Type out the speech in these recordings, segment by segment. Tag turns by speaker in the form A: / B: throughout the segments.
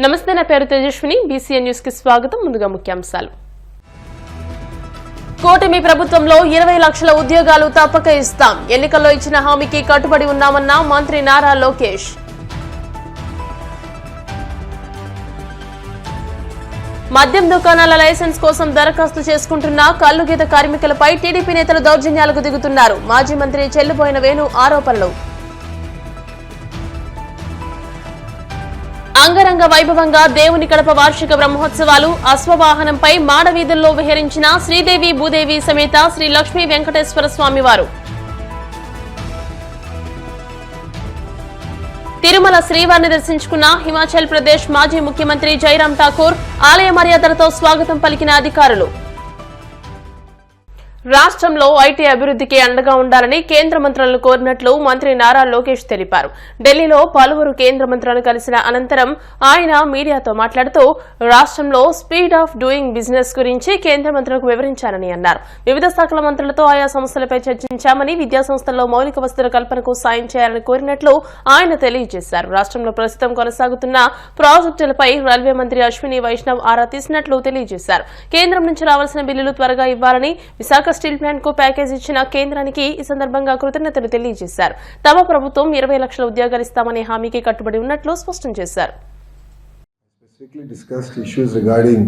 A: నమస్తే, నా పేరు తేజస్విని. బీసీఎన్ న్యూస్ కి స్వాగతం. ముందుగా ముఖ్యాంశాలు. కూటమి ప్రభుత్వంలో 20 లక్షల ఉద్యోగాలు తప్పక ఇస్తాం. ఎన్నికల్లో ఇచ్చిన హామీకి కట్టుబడి ఉన్నామన్న మంత్రి నారా లోకేష్. మద్యం దుకాణాల లైసెన్స్ కోసం దరఖాస్తు చేసుకుంటున్న కల్లుగీత కార్మికులపై టీడీపీ నేతలు దౌర్జన్యాలకు దిగుతున్నారు. మాజీ మంత్రి చెల్లుబోయిన వేణు ఆరోపణలు. అంగరంగ వైభవంగా దేవుని కడప వార్షిక బ్రహ్మోత్సవాలు. అశ్వవాహనంపై మాడవీధుల్లో విహరించిన శ్రీదేవి భూదేవి సమేత శ్రీ లక్ష్మీ వెంకటేశ్వర స్వామివారు. తిరుమల శ్రీవారిని దర్శించుకున్న హిమాచల్ ప్రదేశ్ మాజీ ముఖ్యమంత్రి జైరాం ఠాకూర్. ఆలయ మర్యాదలతో స్వాగతం పలికిన అధికారులు. రాష్ట్రంలో ఐటీ అభివృద్ధికి అండగా ఉండాలని కేంద్ర మంత్రులను కోరినట్లు మంత్రి నారా లోకేష్ తెలిపారు. ఢిల్లీలో పలువురు కేంద్ర మంత్రులను కలిసిన అనంతరం ఆయన మీడియాతో మాట్లాడుతూ రాష్ట్రంలో స్పీడ్ ఆఫ్ డూయింగ్ బిజినెస్ గురించి కేంద్ర మంత్రులకు వివరించారని అన్నారు. వివిధ శాఖల మంత్రులతో ఆయా సమస్యలపై చర్చించామని, విద్యాసంస్థల్లో మౌలిక వసతుల కల్పనకు సాయం చేయాలని కోరినట్లు ఆయన తెలియజేశారు. రాష్ట్రంలో ప్రస్తుతం కొనసాగుతున్న ప్రాజెక్టులపై రైల్వే మంత్రి అశ్విని వైష్ణవ్ ఆరా తీసినట్లు తెలియజేశారు. కేంద్రం నుంచి రావాల్సిన బిల్లులు త్వరగా ఇవ్వాలని, విశాఖ స్టీల్ ప్లాంట్ కు ప్యాకేజ్ ఇచ్చిన కేంద్రానికి ఈ సందర్భంగా కృతజ్ఞతలు తెలియజేశారు. తమ ప్రభుత్వం 20 లక్షల ఉద్యోగాలు ఇస్తామనే హామీకి కట్టుబడి ఉన్నట్లు స్పష్టం చేశారు.
B: Specifically discussed issues regarding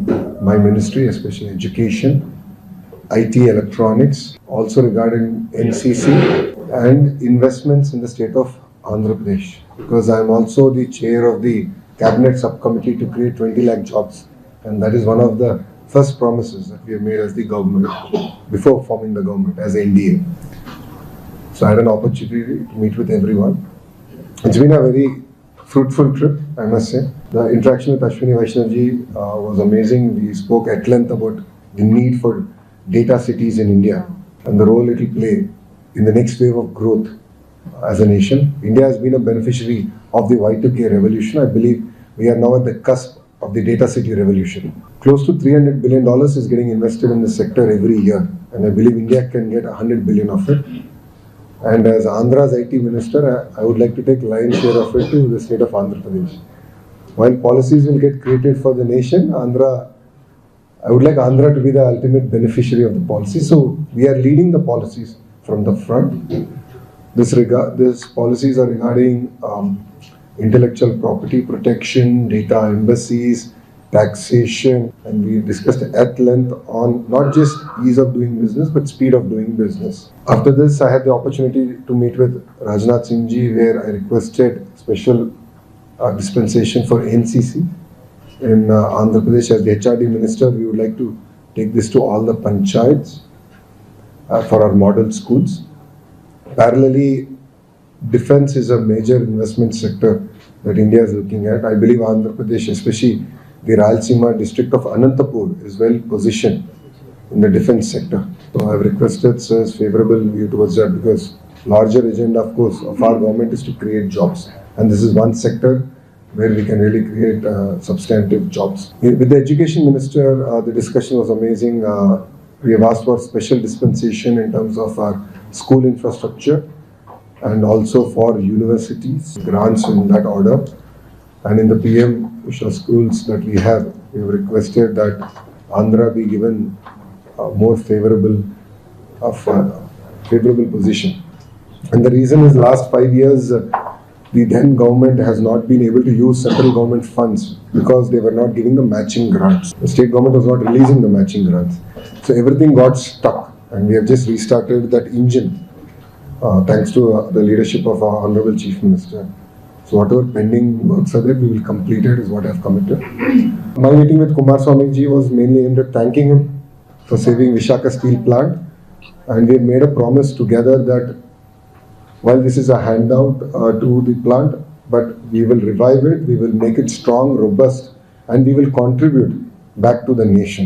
B: my ministry, especially education, IT, electronics, also regarding NCC and investments in the state of Andhra Pradesh, because I am also the chair of the cabinet subcommittee to create 20 lakh jobs, and that is one of the first promises that we have made as the government before forming the government as NDA. So I had an opportunity to meet with everyone. It's been a very fruitful trip, I must say. The interaction with Ashwini Vaishnav ji was amazing. We spoke at length about the need for data cities in India and the role it will play in the next wave of growth as a nation. India has been a beneficiary of the Y2K revolution. I believe we are now at the cusp of the data city revolution. Close to $300 billion is getting invested in this sector every year, and I believe India can get 100 billion of it. And as Andhra's IT minister, I would like to take lion's share of it to the state of Andhra Pradesh. While policies will get created for the nation, I would like Andhra to be the ultimate beneficiary of the policy. So we are leading the policies from the front. These policies are regarding intellectual property protection, data embassies, taxation, and we discussed at length on not just ease of doing business but speed of doing business. After this, I had the opportunity to meet with Rajnath Singh ji, where I requested special dispensation for NCC in Andhra Pradesh. As the HRD minister, we would like to take this to all the panchayats for our model schools. Parallelly, defense is a major investment sector that India is looking at. I believe Andhra Pradesh, especially the Rayalaseema district of Anantapur, is well positioned in the defense sector. So I have requested sir's favorable view towards that, because larger agenda, of course, of our government is to create jobs, and this is one sector where we can really create substantive jobs. With the education minister, the discussion was amazing. We have asked for special dispensation in terms of our school infrastructure and also for universities, grants in that order. And in the PM Usha schools that we have requested that Andhra be given a more favorable position. And the reason is last 5 years, the then government has not been able to use central government funds because they were not giving the matching grants. The state government was not releasing the matching grants. So everything got stuck, and we have just restarted that engine thanks to the leadership of our Honorable Chief Minister. So whatever pending works are there, we will complete it, is what I have committed. My meeting with Kumaraswamy ji was mainly aimed at thanking him for saving Visakhapatnam Steel Plant, and we have made a promise together that while this is a handout to the plant, but we will revive it, we will make it strong, robust, and we will contribute back to the nation.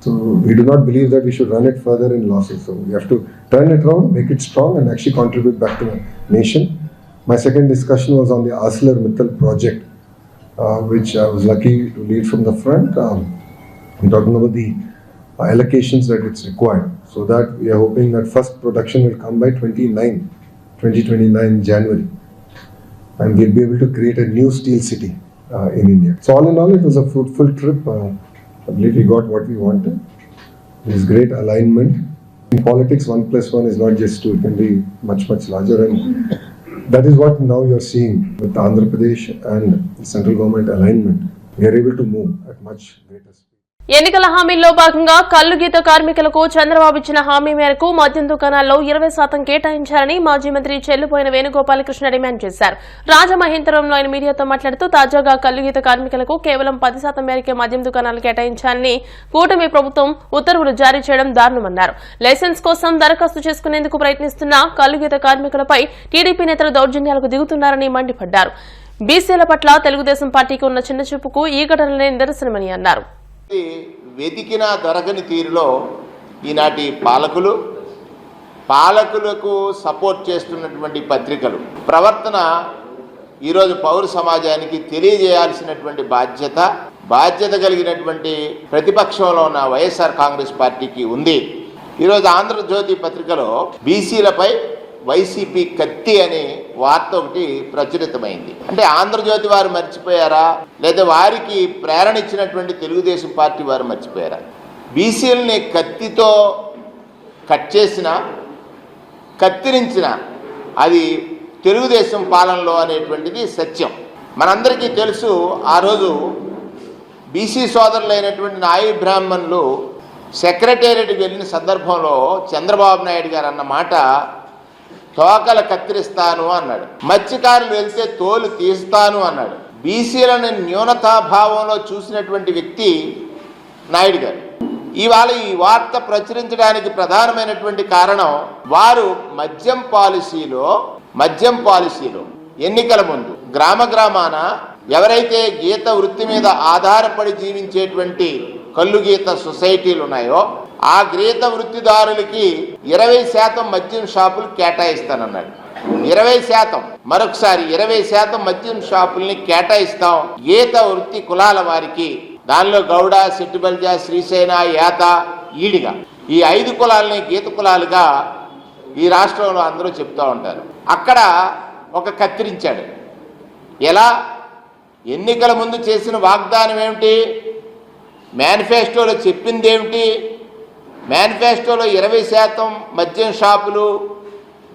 B: So we do not believe that we should run it further in losses. So we have to turn it around, make it strong, and actually contribute back to the nation. My second discussion was on the ArcelorMittal project, which I was lucky to lead from the front. We're talking about the allocations that it's required, so that we are hoping that first production will come by 2029 January, and we'll be able to create a new steel city in India. So all in all, it was a fruitful trip. I believe we got what we wanted. There is great alignment. In politics, 1+1 is not just 2, it can be much, much larger, and that is what now you're seeing with Andhra Pradesh and the central government alignment. We are able to move at much greater speed.
A: ఎన్నికల హామీల్లో భాగంగా కల్లు గీత కార్మికులకు చంద్రబాబు ఇచ్చిన హామీ మేరకు మద్యం దుకాణాల్లో 20% కేటాయించాలని మాజీ మంత్రి చెల్లుపోయిన వేణుగోపాలకృష్ణ డిమాండ్ చేశారు. రాజమహేంద్రవరంలో ఆయన మీడియాతో మాట్లాడుతూ తాజాగా కల్లు గీత కార్మికులకు కేవలం 10% మేరకే మద్యం దుకాణాలు కేటాయించాలని కూటమి ప్రభుత్వం ఉత్తర్వులు జారీ చేయడం దారుణమన్నారు. లైసెన్స్ కోసం దరఖాస్తు చేసుకునేందుకు ప్రయత్నిస్తున్న కల్లు గీత కార్మికులపై టీడీపీ నేతలు దౌర్జన్యాలకు దిగుతున్నారని మండిపడ్డారు. బీసీల పట్ల తెలుగుదేశం పార్టీకి ఉన్న చిన్నచూపుకు ఈ ఘటనలే నిదర్శనమని అన్నారు.
C: వెతికిన దొరకని తీరులో ఈనాటి పాలకులకు సపోర్ట్ చేస్తున్నటువంటి పత్రికలు ప్రవర్తన ఈరోజు పౌర సమాజానికి తెలియజేయాల్సినటువంటి బాధ్యత కలిగినటువంటి ప్రతిపక్షంలో ఉన్న వైఎస్ఆర్ కాంగ్రెస్ పార్టీకి ఉంది. ఈరోజు ఆంధ్రజ్యోతి పత్రికలో బీసీలపై వైసీపీ కత్తి అనే వార్త ఒకటి ప్రచురితమైంది. అంటే ఆంధ్రజ్యోతి వారు మర్చిపోయారా, లేదా వారికి ప్రేరణ ఇచ్చినటువంటి తెలుగుదేశం పార్టీ వారు మర్చిపోయారా? బీసీలని కత్తితో కత్తిరించిన అది తెలుగుదేశం పాలనలో అనేటువంటిది సత్యం. మనందరికీ తెలుసు, ఆ రోజు బీసీ సోదరులైనటువంటి నాయి బ్రాహ్మణులు సెక్రటేరియట్కి వెళ్ళిన సందర్భంలో చంద్రబాబు నాయుడు గారు అన్న మాట, తోకలు కత్తిరిస్తాను అన్నాడు, మత్స్యకారులు వెళ్తే తోలు తీస్తాను అన్నాడు. బీసీలను న్యూనతాభావంలో చూసినటువంటి వ్యక్తి నాయుడు గారు. ఇవాళ ఈ వార్త ప్రచురించడానికి ప్రధానమైనటువంటి కారణం, వారు మద్యం పాలసీలో ఎన్నికల ముందు గ్రామాన ఎవరైతే గీత వృత్తి మీద ఆధారపడి జీవించేటువంటి కల్లు గీత సొసైటీలు ఉన్నాయో ఆ గీత వృత్తిదారులకి 20% మద్యం షాపులు కేటాయిస్తానన్నాడు. 20%, మరొకసారి 20% మద్యం షాపుల్ని కేటాయిస్తాం గీత వృత్తి కులాల వారికి. దానిలో గౌడ, సెట్టిబల్జ, శ్రీసేన, యాత, ఈడిగా ఈ 5 కులాలని గీత కులాలుగా ఈ రాష్ట్రంలో అందరూ చెప్తూ ఉంటారు. అక్కడ ఒక కత్తిరించాడు. ఎలా? ఎన్నికల ముందు చేసిన వాగ్దానం ఏమిటి? మేనిఫెస్టోలో చెప్పింది ఏమిటి? మేనిఫెస్టోలో 20% మద్యం షాపులు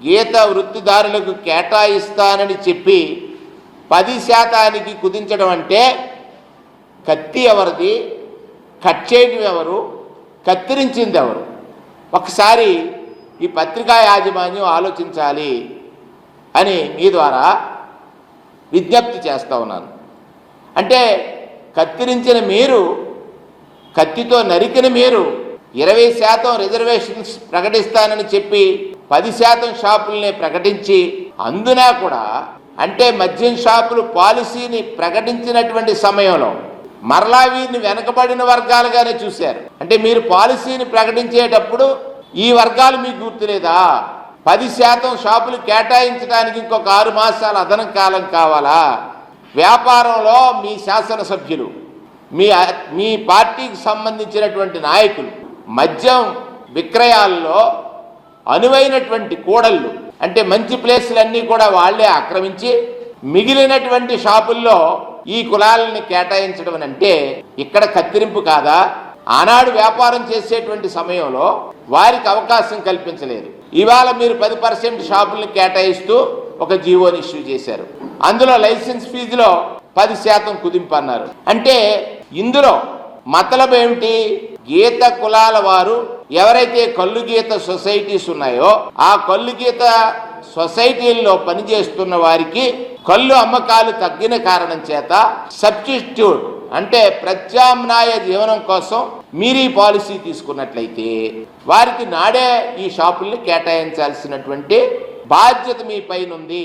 C: గీత వృత్తిదారులకు కేటాయిస్తానని చెప్పి 10%కి కుదించడం అంటే కత్తి ఎవరిది? కట్ చేయడం ఎవరు? కత్తిరించింది ఎవరు? ఒకసారి ఈ పత్రికా యాజమాన్యం ఆలోచించాలి అని మీ ద్వారా విజ్ఞప్తి చేస్తూ ఉన్నాను. అంటే కత్తిరించిన మీరు, కత్తితో నరికిన మీరు 20% రిజర్వేషన్స్ ప్రకటిస్తానని చెప్పి 10% షాపుల్ని ప్రకటించి, అందున కూడా అంటే మద్యం షాపులు పాలసీని ప్రకటించినటువంటి సమయంలో మరలా వీరిని వెనకబడిన వర్గాలుగానే చూశారు. అంటే మీరు పాలసీని ప్రకటించేటప్పుడు ఈ వర్గాలు మీకు గుర్తులేదా? 10% షాపులు కేటాయించడానికి ఇంకొక 6 మాసాల అదనం కాలం కావాలా? వ్యాపారంలో మీ శాసనసభ్యులు, మీ పార్టీకి సంబంధించినటువంటి నాయకులు మద్యం విక్రయాల్లో అనువైనటువంటి కూడళ్ళు, అంటే మంచి ప్లేసులన్నీ కూడా వాళ్లే ఆక్రమించి మిగిలినటువంటి షాపుల్లో ఈ కులాలని కేటాయించడం అంటే ఇక్కడ కత్తిరింపు కాదా? ఆనాడు వ్యాపారం చేసేటువంటి సమయంలో వారికి అవకాశం కల్పించలేదు. ఇవాళ మీరు 10% షాపుల్ని కేటాయిస్తూ ఒక జీవోని ఇష్యూ చేశారు. అందులో లైసెన్స్ ఫీజులో 10% కుదింపు అన్నారు. అంటే ఇందులో మతలబ్ ఏమిటి? గీత కులాల వారు ఎవరైతే కల్లు గీత సొసైటీస్ ఉన్నాయో ఆ కల్లు గీత సొసైటీల్లో పనిచేస్తున్న వారికి కల్లు అమ్మకాలు తగ్గిన కారణం చేత సబ్స్టిట్యూట్ అంటే ప్రత్యామ్నాయ జీవనం కోసం మీరు ఈ పాలసీ తీసుకున్నట్లయితే వారికి నాడే ఈ షాపుల్ని కేటాయించాల్సినటువంటి బాధ్యత మీ పైన ఉంది.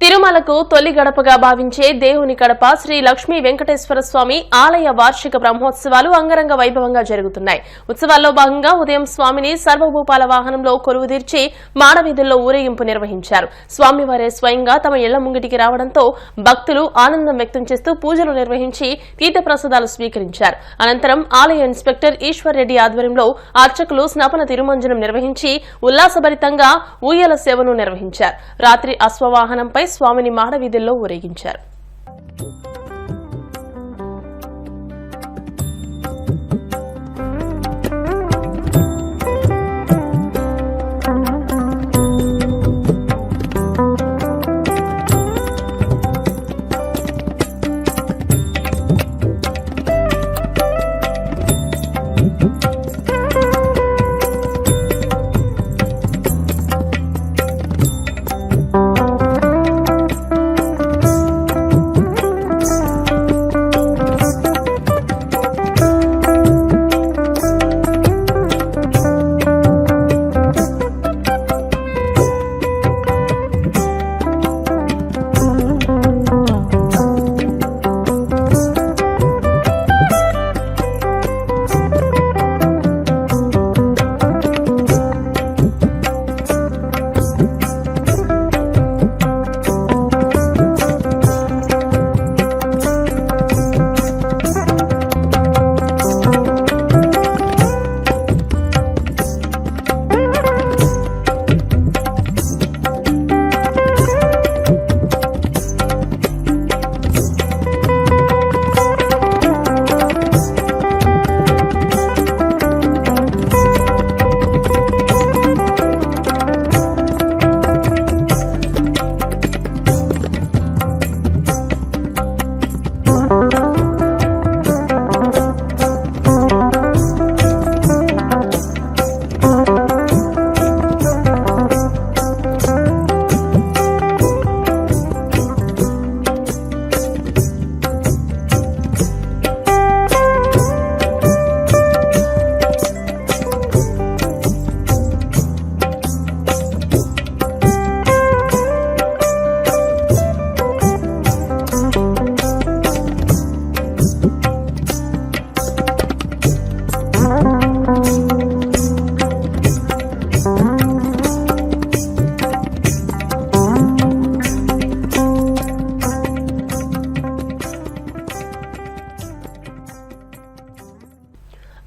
A: తిరుమలకు తొలి గడపగా భావించే దేవుని గడప శ్రీ లక్ష్మీ వెంకటేశ్వర స్వామి ఆలయ వార్షిక బ్రహ్మోత్సవాలు అంగరంగ వైభవంగా జరుగుతున్నాయి. ఉత్సవాల్లో భాగంగా ఉదయం స్వామిని సర్వభూపాల వాహనంలో కొలువుదీర్చి మాడవీధుల్లో ఊరేగింపు నిర్వహించారు. స్వామివారే స్వయంగా తమ ఇళ్ల ముంగిటికి రావడంతో భక్తులు ఆనందం వ్యక్తం చేస్తూ పూజలు నిర్వహించి తీర్థప్రసాదాలు స్వీకరించారు. అనంతరం ఆలయ ఇన్స్పెక్టర్ ఈశ్వర్ రెడ్డి ఆధ్వర్యంలో అర్చకులు స్నపన తిరుమంజనం నిర్వహించి ఉల్లాసభరితంగా ఊయల సేవను నిర్వహించారు. రాత్రి అశ్వవాహనంపై స్వామిని మాడవీధుల్లో ఊరేగించారు.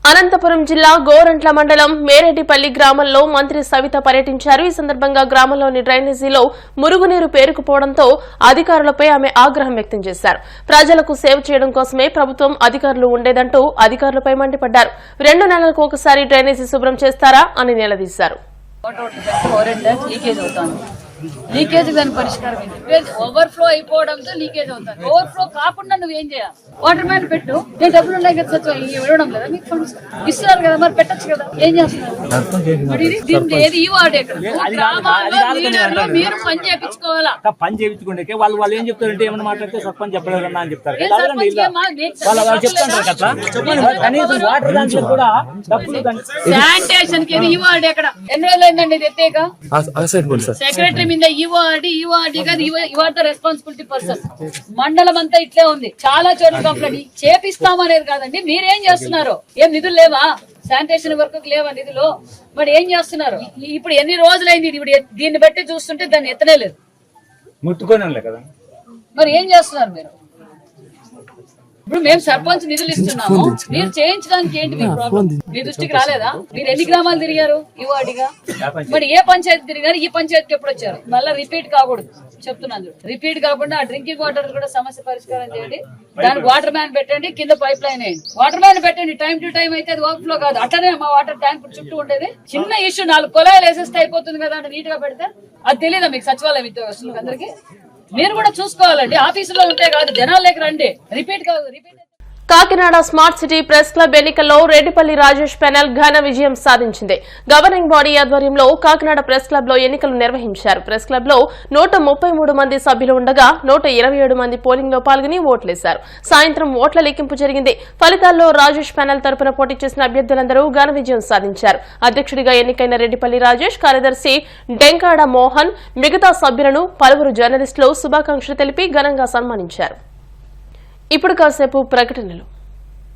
A: అనంతపురం జిల్లా గోరంట్ల మండలం మేరెడ్డిపల్లి గ్రామంలో మంత్రి సవిత పర్యటించారు. ఈ సందర్భంగా గ్రామంలోని డ్రైనేజీలో మురుగునీరు పేరుకుపోవడంతో అధికారులపై ఆమె ఆగ్రహం వ్యక్తం చేశారు. ప్రజలకు సేవ చేయడం కోసమే ప్రభుత్వం అధికారులు ఉండేదంటూ అధికారులపై మండిపడ్డారు. 2 నెలలకు ఒకసారి డ్రైనేజీ శుభ్రం చేస్తారా అని నిలదీశారు.
D: లీకేజ్ దాని పరిష్కారం ఏంటి? ఓవర్ఫ్లో అయిపోవడంతో లీకేజ్ అవుతుంది. ఓవర్ఫ్లో కాకుండా నువ్వేం చేయాలి? వాటర్ మ్యాన్ పెట్టు. నేను డబ్బులు ఉన్నాయి కదా, ఇవ్వడం లేదా? మీకు ఫండ్స్ ఇస్తున్నారు కదా, మరి పెట్టచ్చు కదా. ఏం చేస్తున్నారు? మరి దీనికి ఏది ఈ వార్డు ఎక్కడ? గ్రామాల్లో మీరు పని చేయించుకోవాలా?
E: పని చేయించుకుంటే వాళ్ళు ఏం చెప్తారంటే ఏమన్నా మాట్లాడితే సర్పంచ్ చెప్పలేదన్నా అని చెప్తారు.
D: శానిటేషన్ కి ఈ వార్డు ఎక్కడ? ఎన్ని రోజులు అయిందండి ఇది ఎత్తేక? సెక్రటరీ మీద ఈవార్డీ కాదు, ఈవార్డ్ రెస్పాన్సిబిలిటీ పర్సన్. మండలం అంతా ఇట్లే ఉంది. చాలా చోట్ల కంప్లైంట్ చేపిస్తామనేది కాదండి. మీరేం చేస్తున్నారు? ఏం నిధులు లేవా? శానిటేషన్ వర్క్ లేవా నిధులు? మరి ఏం చేస్తున్నారు? ఇప్పుడు ఎన్ని రోజులైంది? ఇప్పుడు దీన్ని బట్టి చూస్తుంటే దాన్ని ఎత్తనే లేదు.
E: ముట్టుకోనే కదా.
D: మరి ఏం చేస్తున్నారు మీరు? ఇప్పుడు మేము సర్పంచ్ నిధులు ఇస్తున్నాము, మీరు చేయించడానికి ఏంటి మీ ప్రాబ్లం? మీ దృష్టికి రాలేదా? మీరు ఎన్ని గ్రామాలు తిరిగారు ఈ వార్డుగా? మరి ఏ పంచాయతీ తిరిగారు? ఈ పంచాయతీకి ఎప్పుడు వచ్చారు? మళ్ళీ రిపీట్ కాకూడదు చెప్తున్నాను. రిపీట్ కాకుండా ఆ డ్రింకింగ్ వాటర్ కూడా సమస్య పరిష్కారం చేయండి. దానికి వాటర్ మ్యాన్ పెట్టండి, కింద పైప్ లైన్ వేయండి. వాటర్ మ్యాన్ పెట్టండి. టైం టు టైం అయితే అది ఓవర్ఫ్లో కాదు. అట్లనే మా వాటర్ ట్యాంక్ చుట్టూ ఉండేది. చిన్న ఇష్యూ 4 కుళాయిలు వేసేస్తే అయిపోతుంది కదా అంటే నీట్ గా పెడితే అది తెలియదా మీకు? సచివాలయం ఉద్యోగస్తులకు అందరికీ మీరు కూడా చూసుకోవాలండి. ఆఫీసులో ఉంటే కాదు, జనాల్లోకి రండి. రిపీట్ కాదు.
A: Kakinada smart city press club ఎన్నికల్లో రెడ్డిపల్లి రాజేష్ పెనల్ ఘన విజయం సాధించింది. గవర్నింగ్ బాడీ ఆధ్వర్యంలో కాకినాడ ప్రెస్ క్లబ్ లో ఎన్నికలు నిర్వహించారు. ప్రెస్ క్లబ్ లో 133 మంది సభ్యులు ఉండగా 127 మంది పోలింగ్ లో పాల్గొని ఓట్లేశారు. సాయంత్రం ఓట్ల లెక్కింపు జరిగింది. ఫలితాల్లో రాజేష్ పెనల్ తరపున పోటీ చేసిన అభ్యర్థులందరూ ఘన విజయం సాధించారు. అధ్యక్షుడిగా ఎన్నికైన రెడ్డిపల్లి రాజేష్, కార్యదర్శి డెంకాడ మోహన్, మిగతా సభ్యులను పలువురు జర్నలిస్టులు శుభాకాంక్షలు తెలిపి ఘనంగా సన్మానించారు. ఇప్పుడు కాసేపు ప్రకటనలు.